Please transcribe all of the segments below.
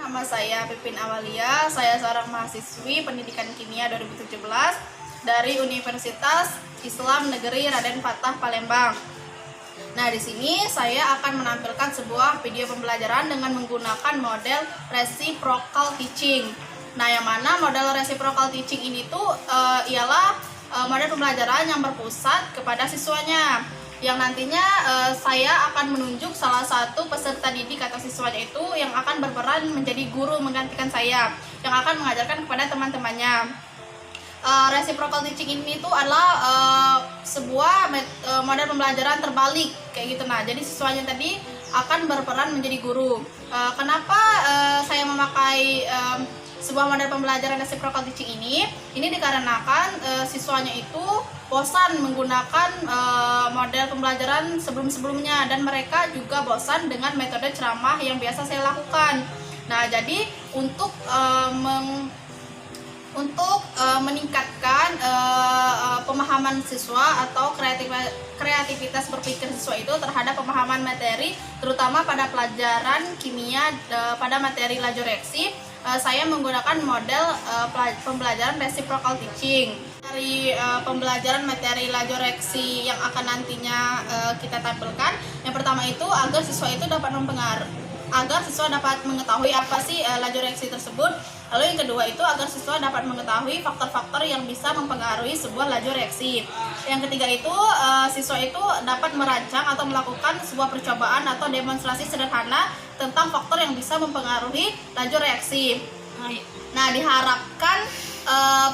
nama saya Pipin Awalia. Saya seorang mahasiswi Pendidikan Kimia 2017 dari Universitas Islam Negeri Raden Fatah Palembang. Nah, di sini saya akan menampilkan sebuah video pembelajaran dengan menggunakan model reciprocal teaching. Nah, yang mana model reciprocal teaching ini tuh ialah model pembelajaran yang berpusat kepada siswanya, yang nantinya saya akan menunjuk salah satu peserta didik atau siswanya itu yang akan berperan menjadi guru menggantikan saya, yang akan mengajarkan kepada teman-temannya. Reciprocal teaching ini tuh adalah sebuah model pembelajaran terbalik kayak gitu. Nah, jadi siswanya tadi akan berperan menjadi guru. Kenapa saya memakai sebuah model pembelajaran reciprocal teaching ini dikarenakan siswanya itu bosan menggunakan model pembelajaran sebelum-sebelumnya, dan mereka juga bosan dengan metode ceramah yang biasa saya lakukan. Nah, jadi untuk meningkatkan pemahaman siswa atau kreativitas berpikir siswa itu terhadap pemahaman materi, terutama pada pelajaran kimia pada materi laju reaksi, saya menggunakan model pembelajaran reciprocal teaching. Dari pembelajaran materi laju reaksi yang akan nantinya kita tampilkan, yang pertama itu agar siswa dapat mengetahui apa sih laju reaksi tersebut. Lalu yang kedua itu agar siswa dapat mengetahui faktor-faktor yang bisa mempengaruhi sebuah laju reaksi. Yang ketiga itu siswa itu dapat merancang atau melakukan sebuah percobaan atau demonstrasi sederhana tentang faktor yang bisa mempengaruhi laju reaksi. Nah, diharapkan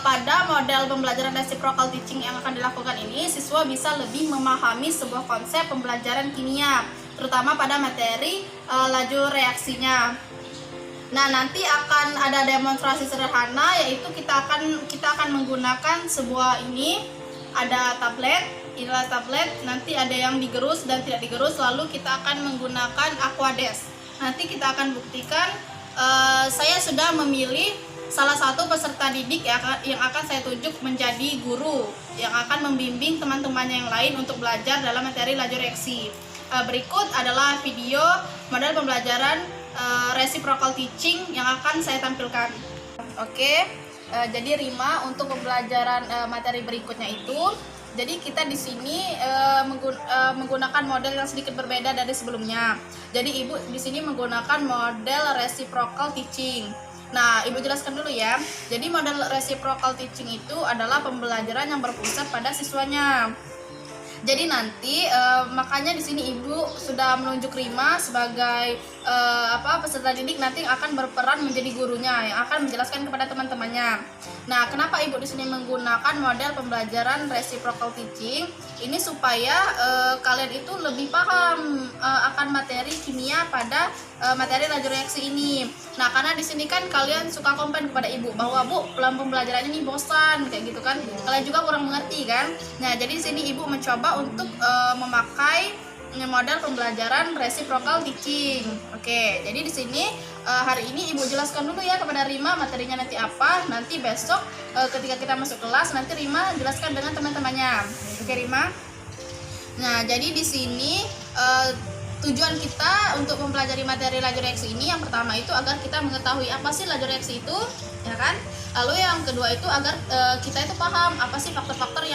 pada model pembelajaran reciprocal teaching yang akan dilakukan ini, siswa bisa lebih memahami sebuah konsep pembelajaran kimia, terutama pada materi laju reaksinya. Nah, nanti akan ada demonstrasi sederhana, yaitu kita akan menggunakan sebuah ada tablet. Inilah tablet, nanti ada yang digerus dan tidak digerus, lalu kita akan menggunakan Aquadesk. Nanti kita akan buktikan. Saya sudah memilih salah satu peserta didik yang akan saya tunjuk menjadi guru yang akan membimbing teman-temannya yang lain untuk belajar dalam materi laju reaksi. Berikut adalah video model pembelajaran reciprocal teaching yang akan saya tampilkan. Oke, jadi Rima untuk pembelajaran materi berikutnya itu, jadi kita di sini menggunakan model yang sedikit berbeda dari sebelumnya. Jadi Ibu di sini menggunakan model reciprocal teaching. Nah, Ibu jelaskan dulu ya. Jadi model reciprocal teaching itu adalah pembelajaran yang berpusat pada siswanya. Jadi nanti makanya di sini Ibu sudah menunjuk Rima sebagai peserta didik nanti akan berperan menjadi gurunya yang akan menjelaskan kepada teman-temannya. Nah, kenapa Ibu di sini menggunakan model pembelajaran reciprocal teaching? Ini supaya kalian itu lebih paham akan materi kimia pada materi laju reaksi ini. Nah, karena di sini kan kalian suka komplain kepada Ibu bahwa Bu, pembelajarannya ini bosan kayak gitu kan. Kalian juga kurang mengerti kan. Nah, jadi di sini Ibu mencoba untuk memakai model pembelajaran reciprocal teaching. Oke, jadi di sini hari ini Ibu jelaskan dulu ya kepada Rima materinya nanti apa. Nanti besok ketika kita masuk kelas nanti Rima jelaskan dengan teman-temannya. Oke, Rima. Nah, jadi di sini tujuan kita untuk mempelajari materi laju reaksi ini yang pertama itu agar kita mengetahui apa sih laju reaksi itu, ya kan? Lalu yang kedua itu agar kita itu paham apa sih faktor-faktor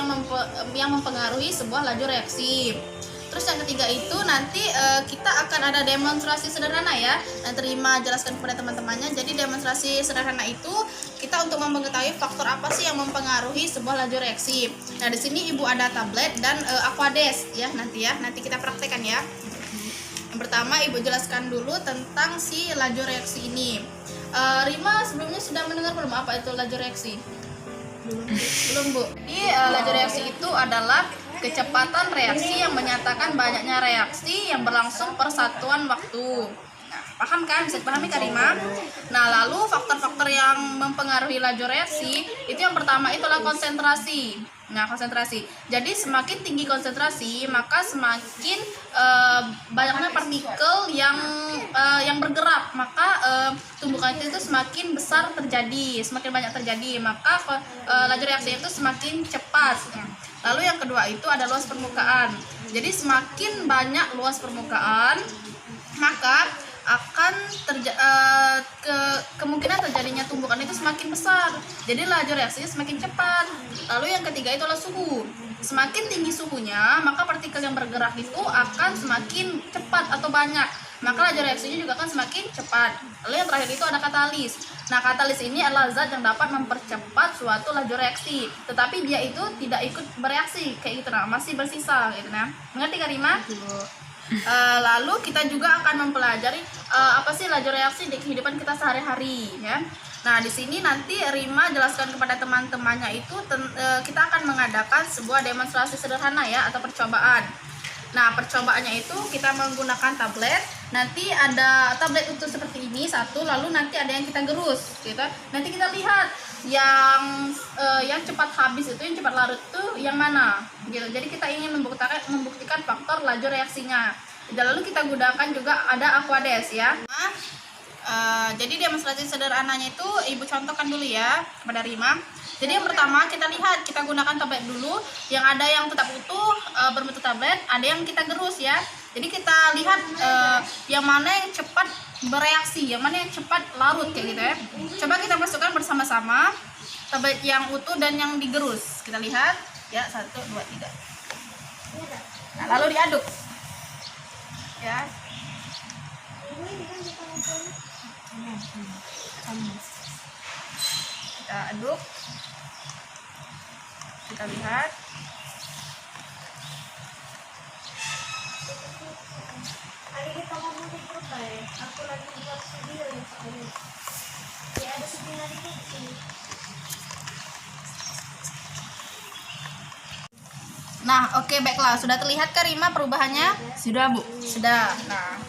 yang mempengaruhi sebuah laju reaksi. Terus yang ketiga itu nanti kita akan ada demonstrasi sederhana ya. Dan Rima jelaskan kepada teman-temannya. Jadi demonstrasi sederhana itu kita untuk mengetahui faktor apa sih yang mempengaruhi sebuah laju reaksi. Nah, di sini Ibu ada tablet dan Aquadesk ya nanti ya. Nanti kita praktekkan ya. Yang pertama Ibu jelaskan dulu tentang si laju reaksi ini. Rima sebelumnya sudah mendengar belum apa itu laju reaksi? Belum, Bu. Jadi laju reaksi itu adalah kecepatan reaksi yang menyatakan banyaknya reaksi yang berlangsung per satuan waktu. Nah, paham kan? Bisa dipahami kan, Rima? Nah, lalu faktor-faktor yang mempengaruhi laju reaksi itu yang pertama itulah konsentrasi. Nah, konsentrasi. Jadi semakin tinggi konsentrasi, maka semakin banyaknya partikel yang bergerak, maka tumbukan itu semakin besar terjadi, semakin banyak terjadi, maka laju reaksi itu semakin cepat. Lalu yang kedua itu ada luas permukaan. Jadi semakin banyak luas permukaan, maka akan kemungkinan terjadinya tumbukan itu semakin besar. Jadi laju reaksinya semakin cepat. Lalu yang ketiga itu adalah suhu. Semakin tinggi suhunya, maka partikel yang bergerak itu akan semakin cepat atau banyak. Maka laju reaksinya juga akan semakin cepat. Lalu yang terakhir itu ada katalis. Nah, katalis ini adalah zat yang dapat mempercepat suatu laju reaksi, tetapi dia itu tidak ikut bereaksi kayak gitu, nah, masih bersisa gitu nah. Mengerti Kak Rima? Lalu kita juga akan mempelajari apa sih laju reaksi di kehidupan kita sehari-hari ya. Nah, di sini nanti Rima jelaskan kepada teman-temannya itu kita akan mengadakan sebuah demonstrasi sederhana ya atau percobaan. Nah, percobaannya itu kita menggunakan tablet. Nanti ada tablet utuh seperti ini satu, lalu nanti ada yang kita gerus gitu. Nanti kita lihat yang cepat habis itu, yang cepat larut itu yang mana gitu. Jadi kita ingin membuktikan faktor laju reaksinya. Lalu kita gunakan juga ada Aquades ya. Jadi demonstrasi sederhananya itu Ibu contohkan dulu ya kepada Rima. Jadi yang pertama kita lihat, kita gunakan tablet dulu. Yang ada yang tetap utuh berbentuk tablet, ada yang kita gerus ya. Jadi kita lihat yang mana yang cepat bereaksi, yang mana yang cepat larut kayak gitu ya. Coba kita masukkan bersama-sama tablet yang utuh dan yang digerus. Kita lihat ya, 1, 2, 3. Nah, lalu diaduk ya. Kita aduk, kita lihat. Hari kita ngomong di grup aku lagi buat video ya soalnya. Ya ada sebenarnya di sini. Nah, oke, baiklah. Sudah terlihat Kak Rima perubahannya? Sudah, Bu. Sudah. Nah,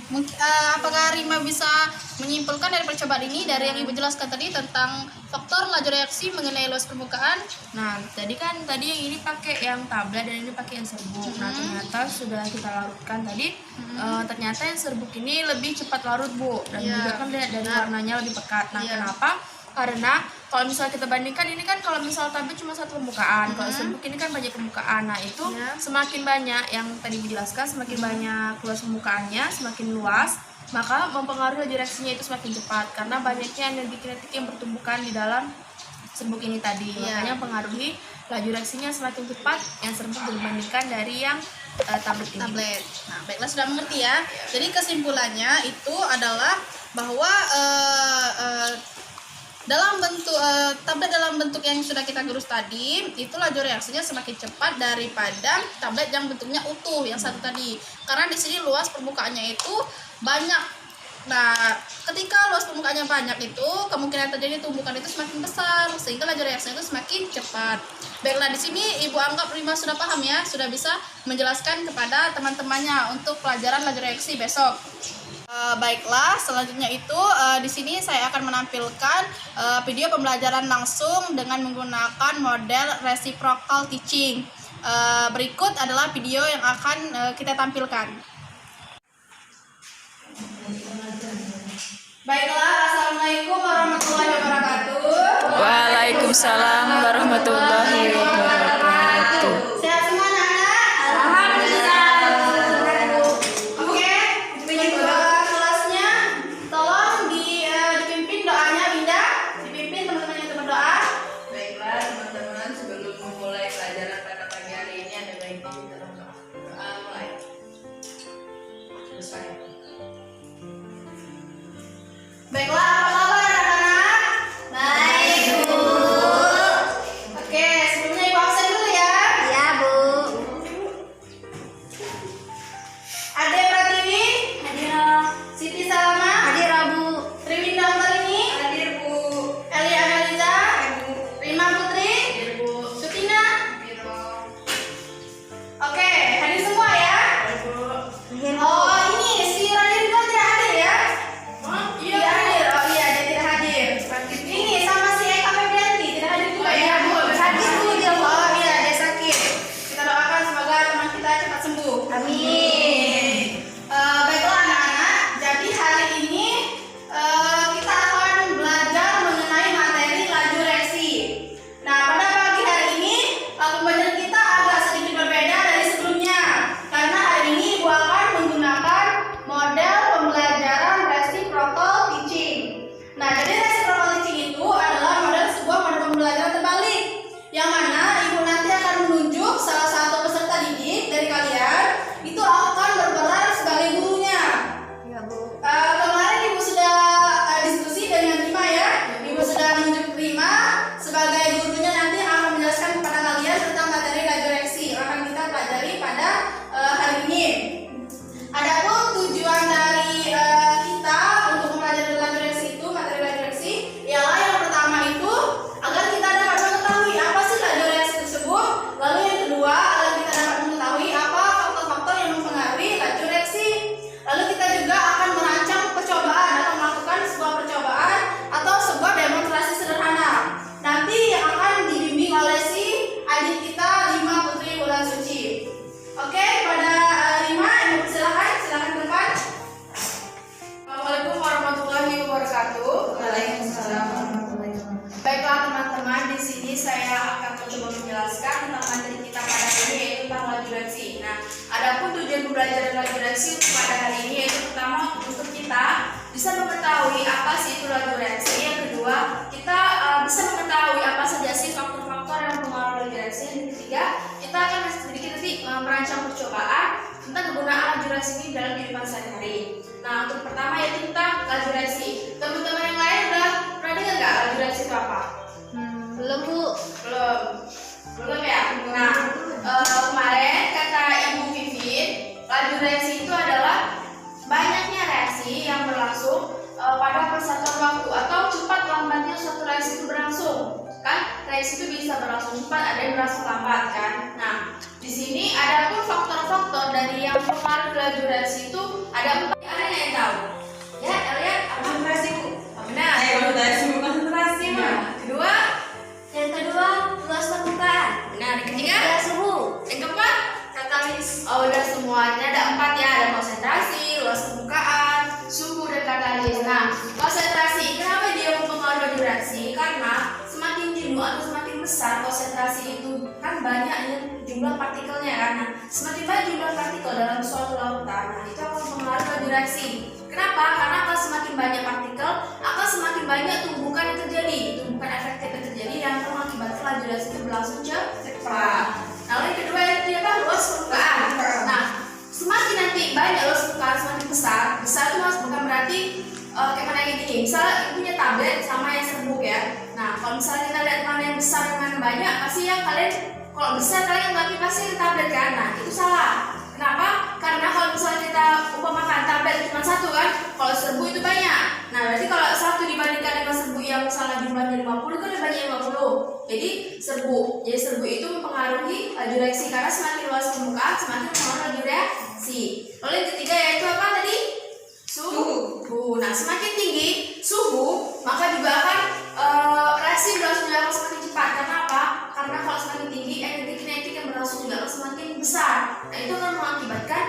apakah Rima bisa menyimpulkan dari percobaan ini dari yang Ibu jelaskan tadi tentang faktor laju reaksi mengenai luas permukaan? Nah, tadi yang ini pakai yang tablet dan ini pakai yang serbuk. Nah, ternyata sudah kita larutkan tadi. Ternyata yang serbuk ini lebih cepat larut, Bu. Dan juga kan lihat dari warnanya lebih pekat. Nah, kenapa? Karena kalau misalnya kita bandingkan ini kan kalau misalnya tablet cuma satu permukaan, kalau serbuk ini kan banyak permukaan. Nah, itu semakin banyak yang tadi dijelaskan, semakin banyak luas permukaannya, semakin luas, maka mempengaruhi laju reaksinya itu semakin cepat karena banyaknya energi kinetik yang bertumbukan di dalam serbuk ini tadi. Makanya mempengaruhi laju reaksinya semakin cepat yang serbuk dibandingkan dari yang tablet ini. Nah, baiklah, sudah mengerti ya. Jadi kesimpulannya itu adalah bahwa dalam bentuk tablet dalam bentuk yang sudah kita gerus tadi itu laju reaksinya semakin cepat daripada tablet yang bentuknya utuh yang satu tadi, karena di sini luas permukaannya itu banyak. Nah, ketika luas permukaannya banyak itu kemungkinan terjadi tumbukan itu semakin besar sehingga laju reaksinya itu semakin cepat. Baiklah, di sini Ibu anggap Rima sudah paham ya, sudah bisa menjelaskan kepada teman-temannya untuk pelajaran laju reaksi besok. Baiklah, selanjutnya itu di sini saya akan menampilkan video pembelajaran langsung dengan menggunakan model reciprocal teaching. Berikut adalah video yang akan kita tampilkan. Baiklah, Assalamualaikum warahmatullahi wabarakatuh. Waalaikumsalam warahmatullahi wabarakatuh. Sehat semua anak-anak? Alhamdulillah. Oke, kelasnya tolong dipimpin doanya, Binda. Dipimpin teman-teman yang berdoa. Baiklah teman-teman, sebelum memulai pelajaran pada pagi hari ini ada baiknya kita berdoa. Mulai. Selesai. Baiklah, apa kabar anak-anak? Baik, Bu. Oke, sebelumnya Ibu absen dulu ya. Iya, Bu. Ade Pratiwi, Hadir. Siti Salama, Hadir, Bu. Triwinda Umtarini, Hadir Bu. Eli Analiza, Rima Putri, Sutina. Oke, hadir semua ya. Hadir, Bu. Oh, ini si Radin kan tidak hadir ya? Iya hadir. Oh pembelajaran laju reaksi pada hari ini, yaitu pertama untuk kita bisa mengetahui apa sih itu laju reaksi. Yang kedua, kita bisa mengetahui apa saja sih faktor-faktor yang mempengaruhi laju reaksi. Yang ketiga, kita akan sedikit nanti merancang percobaan tentang kegunaan laju reaksi ini dalam kehidupan sehari-hari. Nah, untuk pertama yaitu tentang laju reaksi. Teman-teman yang lain udah pernah dengar nggak laju reaksi itu apa? Belum Bu. Belum ya. Nah, kemarin kata Ibu Vivin, laju reaksi itu adalah banyaknya reaksi yang berlangsung pada persatuan waktu atau cepat lambatnya suatu reaksi itu berlangsung. Kan reaksi itu bisa berlangsung cepat, ada yang berlangsung lambat kan. Nah, di sini ada pun faktor-faktor dari yang mempengaruhi laju reaksi itu ada 4. Ada yang tahu? Ya, lihat konsentrasi Bu. Benar. Konsentrasi mah. Kedua, Yang kedua, luas permukaan. benar. Yang ketiga, Suhu. yang keempat, katalis. Oh, udah semuanya ada 4 ya. Ada konsentrasi, luas permukaan, suhu dan katalis. Nah, konsentrasi kenapa dia mempengaruhi laju reaksi? Karena semakin jenuh atau semakin besar konsentrasi itu kan banyaknya jumlah partikelnya kan. Nah, semakin banyak jumlah partikel dalam suatu lautan, nah itu akan mempengaruhi laju reaksi. Kenapa? Karena akan semakin banyak partikel, akan semakin banyak tumbukan yang terjadi, tumbukan efektif yang terjadi yang akan mengakibatkan laju reaksi itu berlangsung cepat. Lalu yang kedua itu apa? Luas permukaan. Nah, semakin nanti banyak luas permukaan semakin besar itu bukan berarti kayak mana gini. Misalnya ibu punya tablet sama yang serbuk ya. Nah, kalau misalnya kita lihat mana yang besar dan mana yang banyak, pasti yang kalian kalau besar kalian nggak pasti yang tablet kan. Nah, itu salah. Kenapa? Karena kalau misalnya kita umpamakan tablet cuma satu kan, kalau serbu itu banyak. Nah, berarti kalau satu dibandingkan dengan serbu yang misalnya jumlahnya 50 kan lebih banyak 50. Jadi serbu itu mempengaruhi laju reaksi karena semakin luas permukaan semakin mempengaruhi laju reaksi. Lalu yang ketiga yaitu apa tadi? Suhu. Nah, semakin tinggi suhu maka juga akan reaksi berlangsung juga semakin cepat. Karena apa? Karena kalau semakin tinggi energi kinetik yang berlangsung juga semakin besar. Nah, itu akan mengakibatkan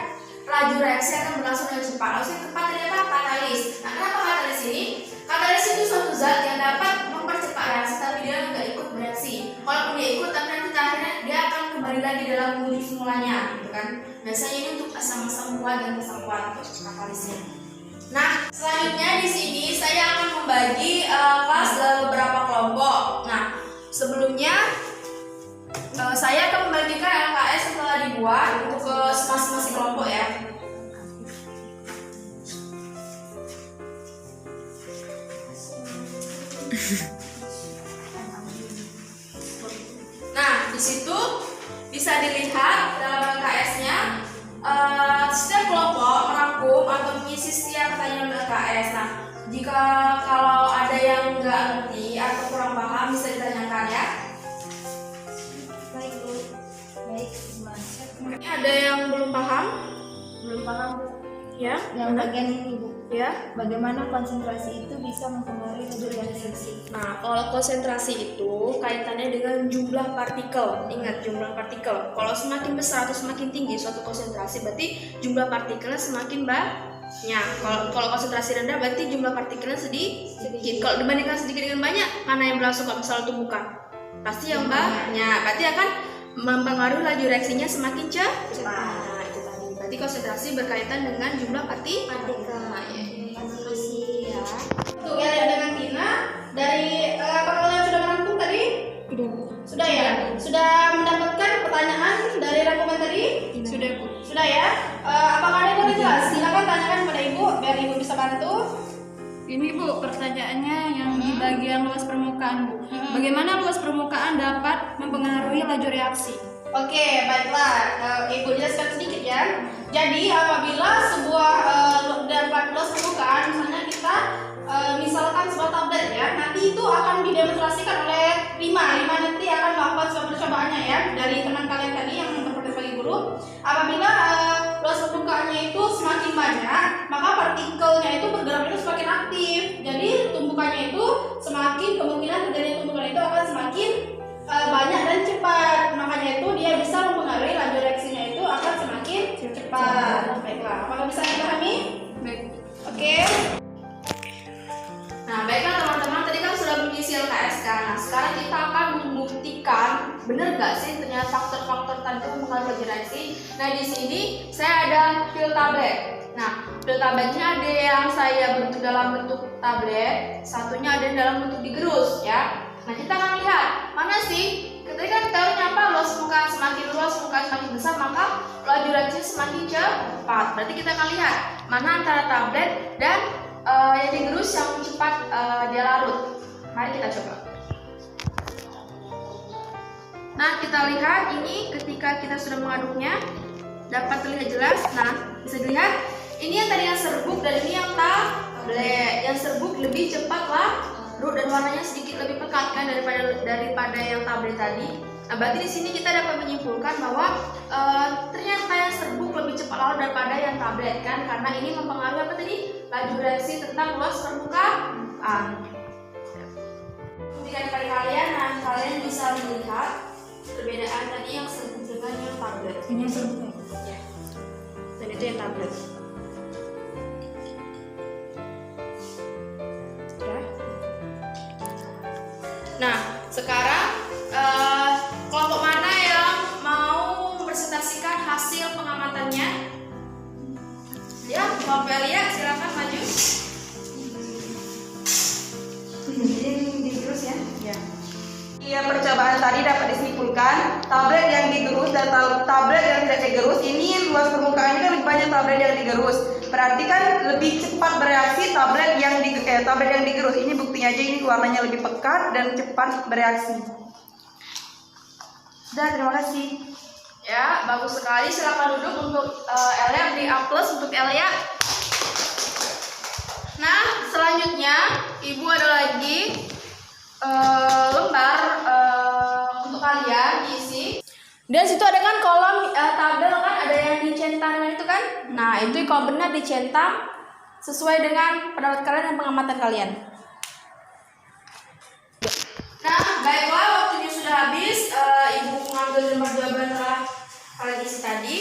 laju reaksi akan berlangsung dengan cepat. Lalu yang keempat tadi apa? Katalis. Nah, kenapa katalis ini? Katalis itu suatu zat yang dapat mempercepat reaksi tapi dia nggak ikut bereaksi. Kalaupun dia ikut tapi nanti akhirnya dia akan kembali lagi dalam wujud semulanya, gitu kan? Biasanya ini untuk asam-asam kuat dan asam kuat untuk katalisnya. Nah, selanjutnya di sini saya akan membagi kelas dalam beberapa kelompok. Nah, sebelumnya saya akan membagikan LKS yang telah dibuat untuk ke masing-masing kelompok ya. Nah, di situ bisa dilihat dalam LKS-nya setiap kelompok merangkum atau mengisi setiap pertanyaan LKS. Nah, jika kalau ada yang nggak ngerti atau kurang paham bisa ditanyakan ya. Baik Bu. Baik, Mas. Ini ada yang belum paham? Belum paham Bu. Ya. Yang bagian ini Bu. Ya. Bagaimana konsentrasi itu bisa mempengaruhi laju reaksi? Nah, kalau konsentrasi itu kaitannya dengan jumlah partikel. Ingat, jumlah partikel. Kalau semakin besar atau semakin tinggi suatu konsentrasi, berarti jumlah partikelnya semakin banyak. Kalau konsentrasi rendah, berarti jumlah partikelnya sedikit. Kalau dibandingkan sedikit dengan banyak, mana yang berlangsung kalau misalnya tumbukan? Pasti yang banyak. Berarti akan mempengaruhi laju reaksinya semakin cepat. Nah, itu tadi. Berarti konsentrasi berkaitan dengan jumlah partikel. Nah, ya. Ya. Untuk Elia dengan Tina dari apakah kalian sudah merangkum tadi? Sudah ya? Sudah mendapatkan pertanyaan dari rangkuman tadi? Sudah, Bu. Sudah ya? Apakah ada yang boleh jelas? Silakan tanyakan kepada Ibu biar Ibu bisa bantu. Ini Bu, pertanyaannya yang di bagian luas permukaan Bu. Bagaimana luas permukaan dapat mempengaruhi laju reaksi? Oke, baiklah. Ibu jelaskan sedikit ya. Jadi apabila sebuah dapat luas permukaan, misalnya kita misalkan sebuah tablet ya, nanti itu akan didemonstrasikan oleh Rima nanti akan melakukan sebuah percobaannya ya dari teman kalian tadi yang terpilih sebagai guru. Apabila luas permukaannya itu semakin banyak, maka partikelnya itu bergerak itu semakin aktif. Jadi tumbukannya itu semakin kemungkinan terjadi tumbukan itu akan semakin banyak dan cepat. Makanya itu dia bisa mempengaruhi laju reaksinya itu akan semakin cepat. Baiklah, apakah bisa dipahami? Baik. Oke. Nah, baiklah teman-teman, tadi kan sudah mengisi LKS kan. Nah, sekarang kita akan membuktikan bener gak sih ternyata faktor-faktor tadi itu mempengaruhi laju reaksi? Nah di sini saya ada pil tablet. Nah pil tabletnya ada yang saya bentuk dalam bentuk tablet, satunya ada dalam bentuk digerus ya. Nah kita akan lihat mana sih? Kita kan tahunya apa? Luas permukaan semakin luas, permukaan semakin besar, maka laju reaksi semakin cepat. Berarti kita akan lihat mana antara tablet dan yang digerus yang cepat dia larut. Mari kita coba. Nah kita lihat ini ketika kita sudah mengaduknya dapat terlihat jelas. Nah bisa dilihat ini yang tadi yang serbuk dan ini yang tablet. Yang serbuk lebih cepat larut dan warnanya sedikit lebih pekat kan daripada yang tablet tadi. Nah berarti di sini kita dapat menyimpulkan bahwa ternyata yang serbuk lebih cepat larut daripada yang tablet kan, karena ini mempengaruhi apa tadi? Laju reaksi tentang luas permukaan. Ketika daripada kalian, nah kalian bisa melihat perbedaan tadi yang serbuk dengan yang tablet. Ini yang serbuk Ya. Dan itu yang tablet. Ya. Nah, sekarang kelompok mana yang mau mempresentasikan hasil pengamatannya? Ya, kelompok Elia, silakan maju. Ini digerus ya. Ya. Iya, percobaan tadi dapat disimpulkan tablet yang digerus dan tablet yang tidak digerus ini luas permukaannya kan lebih banyak tablet yang digerus. Berarti kan lebih cepat bereaksi tablet yang digerus. Ini buktinya aja, ini warnanya lebih pekat dan cepat bereaksi. Sudah, terima kasih. Ya, bagus sekali. Silakan duduk untuk Elia, beri A+ untuk Elia. Nah, selanjutnya Ibu ada lagi lembar untuk kalian diisi. Dan situ ada kan kolom tabel kan, ada yang dicentang dengan itu kan. Nah itu kalau benar dicentang sesuai dengan pendapat kalian dan pengamatan kalian. Nah baiklah, waktunya sudah habis. Ibu mengambil lembar jawaban telah kalian isi tadi.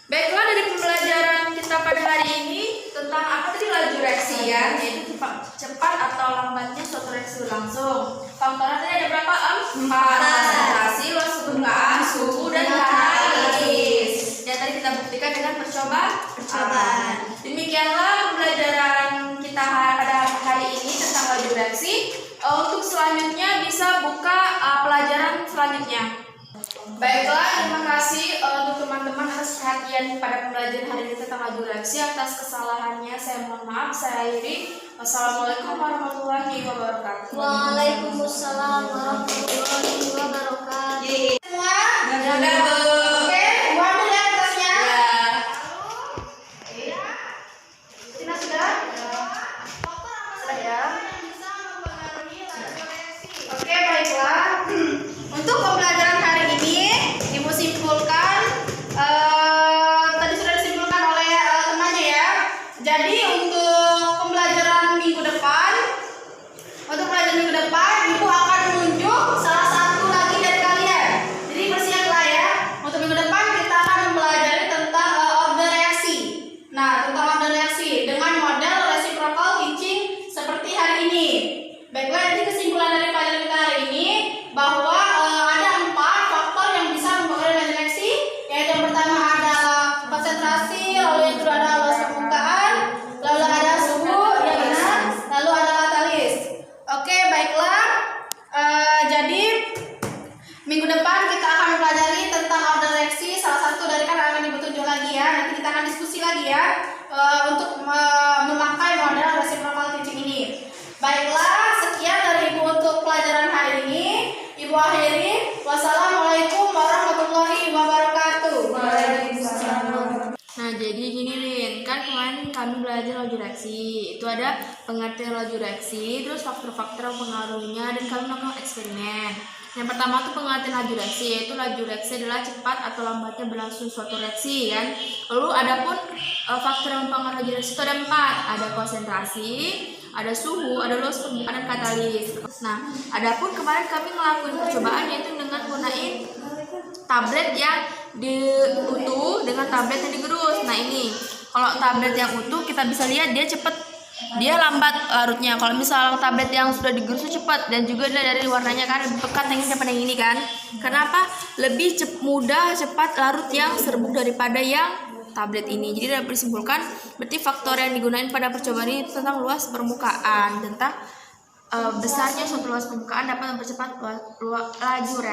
Baiklah, dari pembelajaran kita pada hari ini tentang apa tadi? Laju reaksi ya, yaitu cepat atau lambatnya suatu reaksi berlangsung. Faktornya tadi ada berapa? 4. Konsentrasi, luas permukaan, suhu, dan katalis. Dan tadi kita buktikan dengan percobaan. Demikianlah pembelajaran kita pada hari ini tentang laju reaksi. Untuk selanjutnya bisa buka pelajaran selanjutnya. Baiklah, terima kasih untuk teman-teman atas perhatian pada pembelajaran hari ini tentang laju reaksi. Atas kesalahannya saya mohon maaf. Saya akhiri. Wassalamualaikum warahmatullahi wabarakatuh. Waalaikumsalam warahmatullahi wabarakatuh. Semua Sudah, Bu. oke, buang dulu ya kertasnya. Ya. Tina sudah? Sudah ya. Oke, baiklah. Untuk pembelajaran hari ini, Ibu simpulkan tadi sudah disimpulkan oleh temannya ya. Jadi untuk pembelajaran minggu depan, Ibu akan menunjuk salah satu lagi dari kalian. Jadi bersiaplah ya. Untuk minggu depan kita akan mempelajari tentang order reaksi. Nah, tentang order reaksi dengan model reciprocal teaching seperti hari ini. Baiklah, jadi kesimpulan dari pelajaran kita hari ini bahwa ada 4 faktor yang bisa mempengaruhi laju reaksi, yaitu yang pertama adalah konsentrasi, lalu yang kedua adalah luas permukaan, lalu ada suhu, ya benar, lalu ada katalis. Oke, baiklah. Jadi minggu depan kita akan mempelajari tentang order reaksi. Salah satu dari kan akan Ibu tunjuk lagi ya. Nanti kita akan diskusi lagi ya untuk memakai model reciprocal teaching ini. Baiklah, sekian dari Ibu untuk pelajaran hari ini. Ibu akhiri. Wassalamualaikum warahmatullahi wabarakatuh. Nah, jadi gini Lin, kan kemarin kami belajar laju reaksi. Itu ada pengertian laju reaksi, terus faktor-faktor pengaruhnya, dan kami melakukan eksperimen. Yang pertama itu pengertian laju reaksi, yaitu laju reaksi adalah cepat atau lambatnya berlangsung suatu reaksi kan. Lalu adapun faktor yang mempengaruhi laju reaksi itu ada 4, ada konsentrasi, ada suhu, ada luas permukaan, dan katalis. Nah, adapun kemarin kami melakukan percobaan yaitu dengan menggunakan tablet yang utuh dengan tablet yang digerus. Nah ini, kalau tablet yang utuh kita bisa lihat dia cepat dia lambat larutnya. Kalau misal tablet yang sudah digerus itu cepat, dan juga dari warnanya kan lebih pekat yang ini daripada yang ini kan. Kenapa? Lebih mudah cepat larut yang serbuk daripada yang tablet ini. Jadi dapat disimpulkan berarti faktor yang digunakan pada percobaan ini tentang luas permukaan, tentang besarnya suatu luas permukaan dapat mempercepat laju reaksi.